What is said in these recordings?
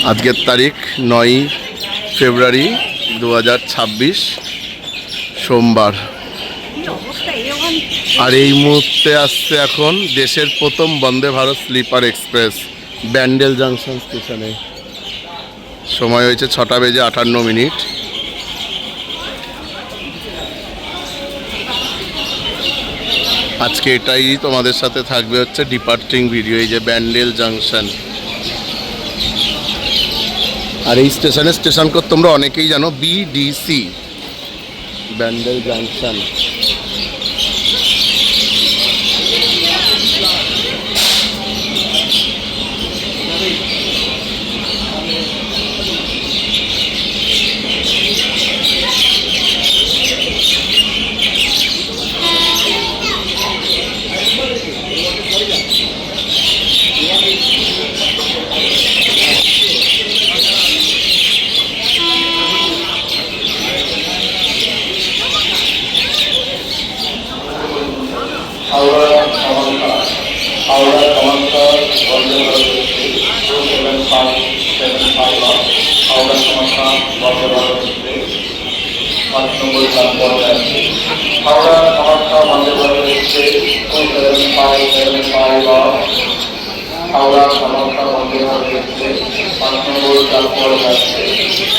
আজকের তারিখ 9 ফেব্রুয়ারি 2026 সোমবার। আর এই মুহূর্তে আসছে এখন দেশের প্রথম Vande Bharat sleeper express Bandel junction স্টেশনে। সময় হয়েছে 6:58। আজকে এটাই তোমাদের সাথে থাকবে হচ্ছে ডিপার্টিং ভিডিও, এই যে ব্যান্ডেল জাংশন। আর এই স্টেশন কোড তোমরা অনেকেই জানো, BDC, ব্যান্ডেল জাংশন।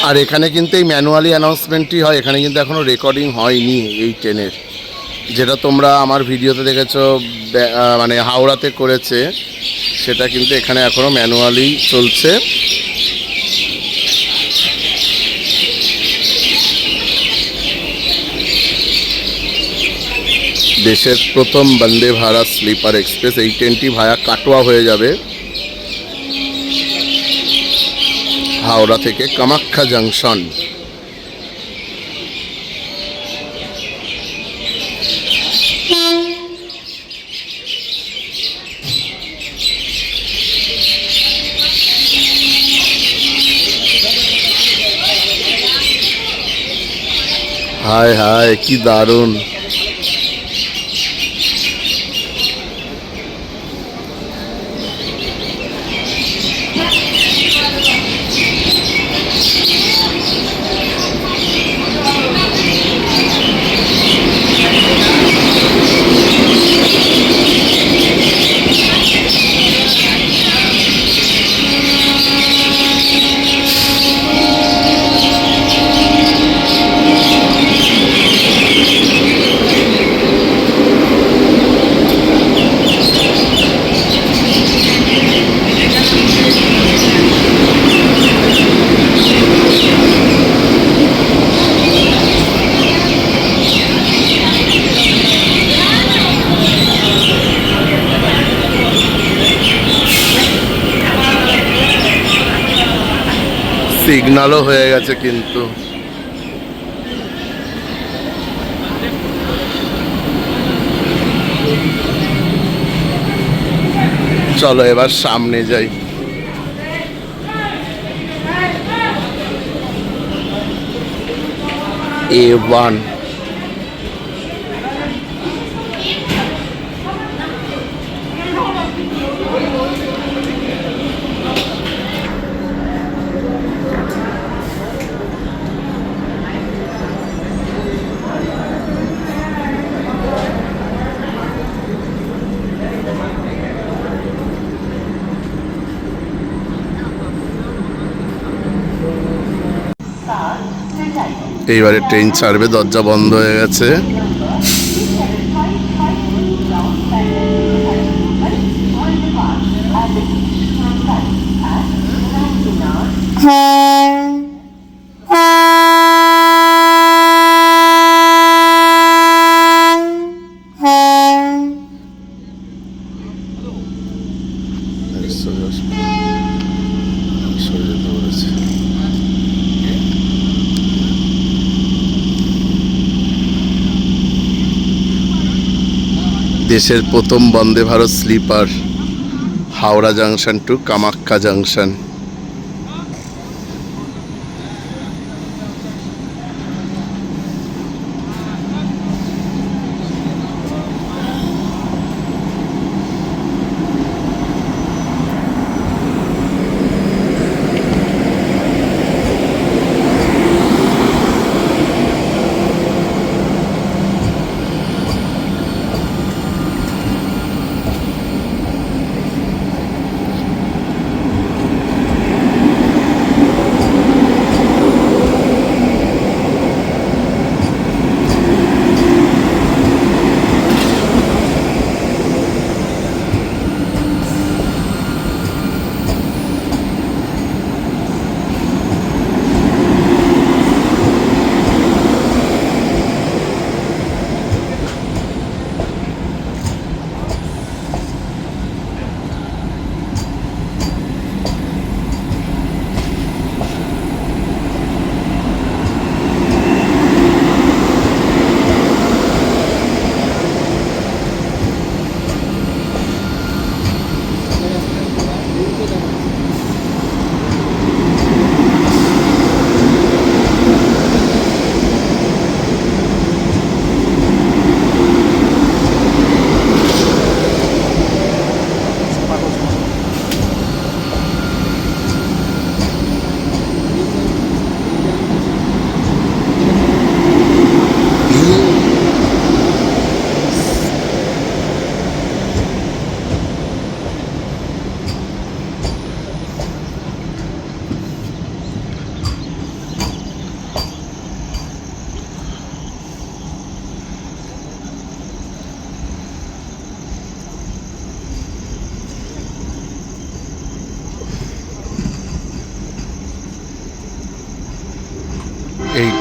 আর এখানে কিন্তু এই ম্যানুয়ালি অ্যানাউন্সমেন্টই হয়, এখানে কিন্তু এখনো রেকর্ডিং হয়নি এই ট্রেনের। যেটা তোমরা আমার ভিডিওতে দেখেছো মানে হাওড়াতে করেছে, সেটা কিন্তু এখানে এখনো ম্যানুয়ালি চলছে। দেশের প্রথম বন্দে ভারত স্লিপার এক্সপ্রেস, এই ট্রেনটি ভায়া কাটোয়া হয়ে যাবে হাওড়া থেকে কামাখ্যা জাংশন। হায় হায় কি দারুণ! সিগন্যালও হয়ে গেছে কিন্তু। চলো এবার সামনে যাই। A1 এইবারে ট্রেন ছাড়বে, দরজা বন্ধ হয়ে গেছে। দেশের প্রথম Vande Bharat sleeper Howrah junction to Kamakhya junction.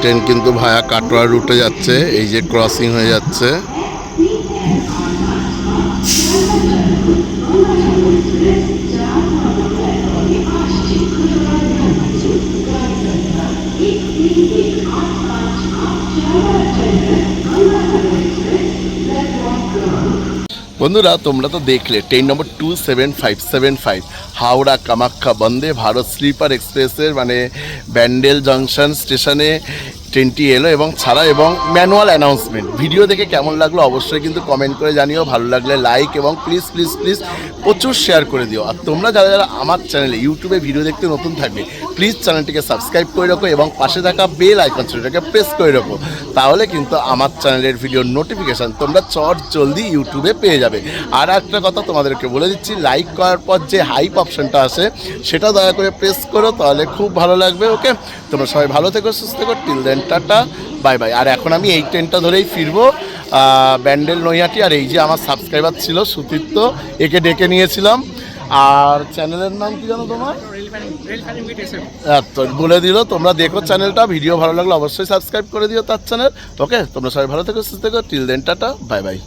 Train কিন্তু ভায়া কাটোয়া রুটে যাচ্ছে, এই যে ক্রসিং হয়ে যাচ্ছে। বন্ধুরা তোমরা তো দেখলে ট্রেন নম্বর 27575 হাওড়া কামাখ্যা বন্দে ভারত স্লিপার এক্সপ্রেসের মানে ব্যান্ডেল জংশন স্টেশনে ট্রেনটি এলো এবং ছাড়া এবং ম্যানুয়াল অ্যানাউন্সমেন্ট। ভিডিও দেখে কেমন লাগলো অবশ্যই কিন্তু কমেন্ট করে জানিও, ভালো লাগলে লাইক এবং প্লিজ প্লিজ প্লিজ প্রচুর শেয়ার করে দিও। আর তোমরা যারা যারা আমার চ্যানেলে ইউটিউবে ভিডিও দেখতে নতুন থাকবে প্লিজ চ্যানেলটিকে সাবস্ক্রাইব করে রাখো এবং পাশে থাকা বেল আইকন সেটাকে প্রেস করে রাখো, তাহলে কিন্তু আমার চ্যানেলের ভিডিওর নোটিফিকেশান তোমরা চট জলদি ইউটিউবে পেয়ে যাবে। আর একটা কথা তোমাদেরকে বলে দিচ্ছি, লাইক করার পর যে হাইপ অপশানটা আসে সেটা দয়া করে প্রেস করো, তাহলে খুব ভালো লাগবে। ওকে, তোমরা সবাই ভালো থেকো, সুস্থ থেকো, till then tata bye bye. আর এখন আমি এই ট্রেনটা ধরেই ফিরবো ব্যান্ডেল নৈহাটি। আর এই যে আমার সাবস্ক্রাইবার ছিল সুতীর্থ, একে ডেকে নিয়েছিলাম। আর চ্যানেলের নাম কি জানো তোমার? তো বলে দিল, তোমরা দেখো চ্যানেলটা, ভিডিও ভালো লাগলে অবশ্যই সাবস্ক্রাইব করে দিও তার চ্যানেল। ওকে, তোমরা সবাই ভালো থেকো, সুস্থ থেকো, till then tata bye by.